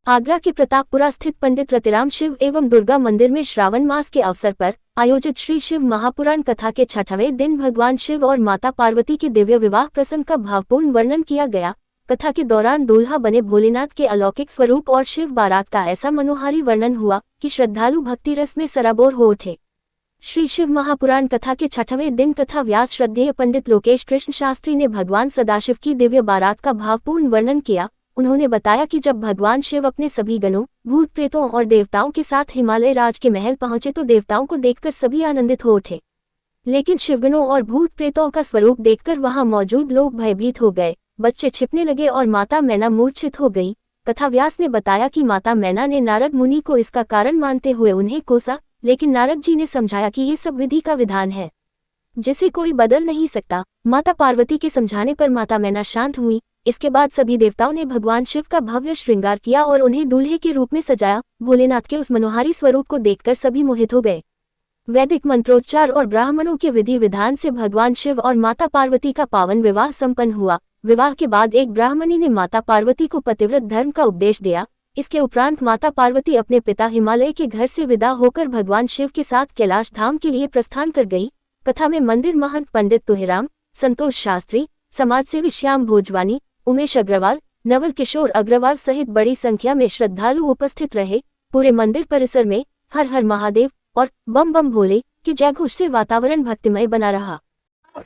आगरा के प्रतापपुरा स्थित पंडित रतिराम शिव एवं दुर्गा मंदिर में श्रावण मास के अवसर पर आयोजित श्री शिव महापुराण कथा के 6वें दिन भगवान शिव और माता पार्वती के दिव्य विवाह प्रसंग का भावपूर्ण वर्णन किया गया। कथा के दौरान दूल्हा बने भोलेनाथ के अलौकिक स्वरूप और शिव बारात का ऐसा मनोहारी वर्णन हुआ कि श्रद्धालु भक्ति रस में सराबोर हो उठे। श्री शिव महापुराण कथा के 6वें दिन कथा व्यास श्रद्धेय पंडित लोकेश कृष्ण शास्त्री ने भगवान सदाशिव की दिव्य बारात का भावपूर्ण वर्णन किया। उन्होंने बताया कि जब भगवान शिव अपने सभी गणों, भूत प्रेतों और देवताओं के साथ हिमालय राज के महल पहुंचे तो देवताओं को देखकर सभी आनंदित हो उठे, लेकिन शिवगणों और भूत प्रेतों का स्वरूप देखकर वहां मौजूद लोग भयभीत हो गए। बच्चे छिपने लगे और माता मैना मूर्छित हो गई। कथा व्यास ने बताया कि माता मैना ने नारद मुनि को इसका कारण मानते हुए उन्हें कोसा, लेकिन नारद जी ने समझाया कि ये सब विधि का विधान है जिसे कोई बदल नहीं सकता। माता पार्वती के समझाने पर माता मैना शांत हुई। इसके बाद सभी देवताओं ने भगवान शिव का भव्य श्रृंगार किया और उन्हें दूल्हे के रूप में सजाया। भोलेनाथ के उस मनोहारी स्वरूप को देखकर सभी मोहित हो गए। वैदिक मंत्रोच्चार और ब्राह्मणों के विधि विधान से भगवान शिव और माता पार्वती का पावन विवाह संपन्न हुआ। विवाह के बाद एक ब्राह्मणी ने माता पार्वती को पतिव्रत धर्म का उपदेश दिया। इसके उपरांत माता पार्वती अपने पिता हिमालय के घर से विदा होकर भगवान शिव के साथ कैलाश धाम के लिए प्रस्थान कर गई। कथा में मंदिर महंत पंडित तुहिराम, संतोष शास्त्री, समाजसेवी श्याम भोजवानी, उमेश अग्रवाल, नवल किशोर अग्रवाल सहित बड़ी संख्या में श्रद्धालु उपस्थित रहे। पूरे मंदिर परिसर में हर हर महादेव और बम बम भोले की जयघोष से वातावरण भक्तिमय बना रहा।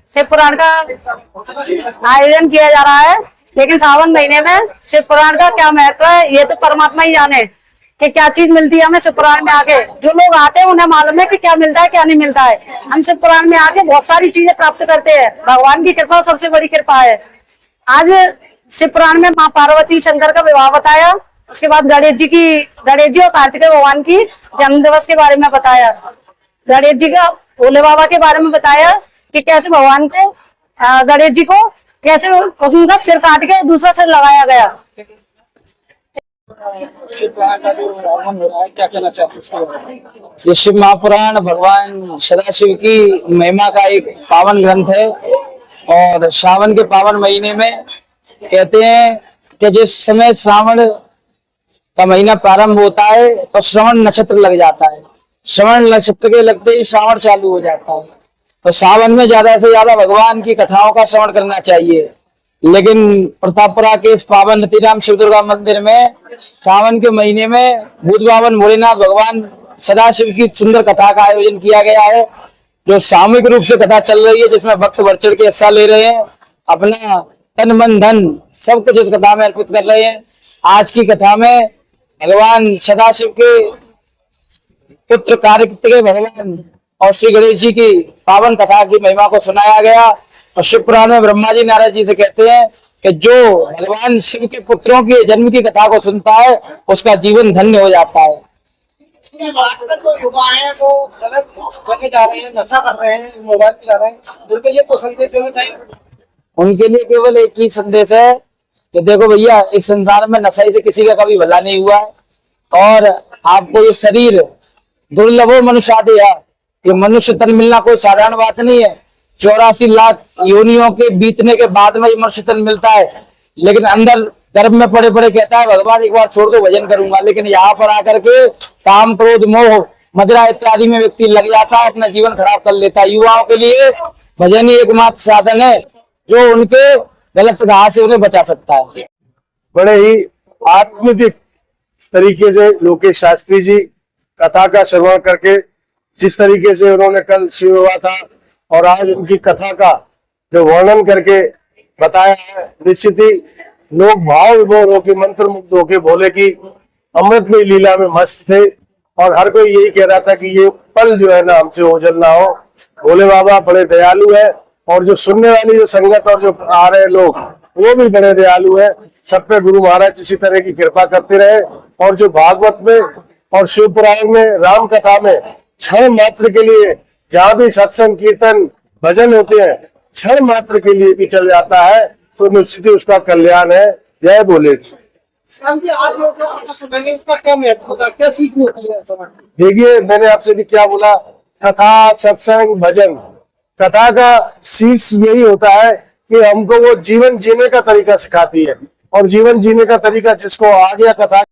शिव पुराण का आयोजन किया जा रहा है, लेकिन सावन महीने में शिव पुराण का क्या महत्व है ये तो परमात्मा ही जाने कि क्या चीज मिलती है हमें शिव पुराण में आके। जो लोग आते हैं उन्हें मालूम है कि क्या मिलता है क्या नहीं मिलता है। हम शिव पुराण में आके बहुत सारी चीजें प्राप्त करते हैं। भगवान की कृपा सबसे बड़ी कृपा है। आज शिव पुराण में माँ पार्वती शंकर का विवाह बताया। उसके बाद गणेश जी और कार्तिकेय भगवान की जन्म दिवस के बारे में बताया। गणेश जी का भोले बाबा के बारे में बताया कि कैसे भगवान को गणेश जी को कैसे उनका सिर काट के दूसरा सिर लगाया गया। क्या कहना चाहते हैं? ये शिव महापुराण भगवान सदाशिव की महिमा का एक पावन ग्रंथ है और श्रावण के पावन महीने में कहते हैं कि जिस समय श्रावण का महीना प्रारंभ होता है तो श्रवण नक्षत्र लग जाता है। श्रवण नक्षत्र के लगते ही श्रावण चालू हो जाता है। तो सावन में ज्यादा से ज्यादा भगवान की कथाओं का श्रवण करना चाहिए। लेकिन प्रतापपुरा के इस पावन रतिराम शिव दुर्गा मंदिर में सावन के महीने में भूत बावन भोलेनाथ भगवान सदाशिव की सुंदर कथा का आयोजन किया गया है, जो सामूहिक रूप से कथा चल रही है, जिसमें भक्त बढ़ चढ़ के हिस्सा ले रहे हैं, अपना तन मन धन सब कुछ इस कथा में अर्पित कर रहे हैं। आज की कथा में भगवान सदाशिव के पुत्र कार्तिकेय भगवान और श्री गणेश जी की पावन कथा की महिमा को सुनाया गया। और शिव पुराण में ब्रह्मा जी नारद जी से कहते हैं कि जो भगवान शिव के पुत्रों के जन्म की कथा को सुनता है उसका जीवन धन्य हो जाता है। उनके लिए केवल एक ही संदेश है कि देखो भैया, इस संसार में नशे से किसी का कभी भला नहीं हुआ है और आपको ये शरीर दुर्लभ मनुष्य आदि है। ये मनुष्य तन मिलना कोई साधारण बात नहीं है। 84 लाख योनियों के बीतने के बाद में ये मनुष्य तन मिलता है, लेकिन अंदर गर्भ में पड़े पड़े कहता है भगवान एक बार छोड़ दो भजन करूंगा। लेकिन यहाँ पर आकर के काम, क्रोध, मोह, मदिरा इत्यादि में व्यक्ति लग जाता है, अपना जीवन खराब कर लेता है। युवाओं के लिए भजन ही एकमात्र साधन है जो उनके गलत राह से उन्हें बचा सकता है। बड़े ही आत्मनिक तरीके से लोकेश शास्त्री जी कथा का श्रवण करके जिस तरीके से उन्होंने कल शिव विवाह था और आज उनकी कथा का जो वर्णन करके बताया है, निश्चित ही लोग भाव विभोर होकर मंत्र मुग्ध होकर भोले की अमृतमय लीला में मस्त थे और हर कोई यही कह रहा था कि ये पल जो है ना हमसे ओझल ना हो। भोले बाबा बड़े दयालु है और जो सुनने वाली जो संगत और जो आ रहे लोग वो भी बड़े दयालु है। सब पे गुरु महाराज इसी तरह की कृपा करते रहे। और जो भागवत में और शिव पुराण में राम कथा में क्षण मात्र के लिए जहाँ भी सत्संग कीर्तन भजन होते हैं क्षण मात्र के लिए भी चल जाता है तो निश्चित उसका कल्याण है। जय भोले। उसका क्या महत्व था, क्या सीख मिलती है? देखिए, मैंने आपसे भी क्या बोला, कथा सत्संग भजन, कथा का शीर्ष यही होता है कि हमको वो जीवन जीने का तरीका सिखाती है और जीवन जीने का तरीका जिसको आ गया कथा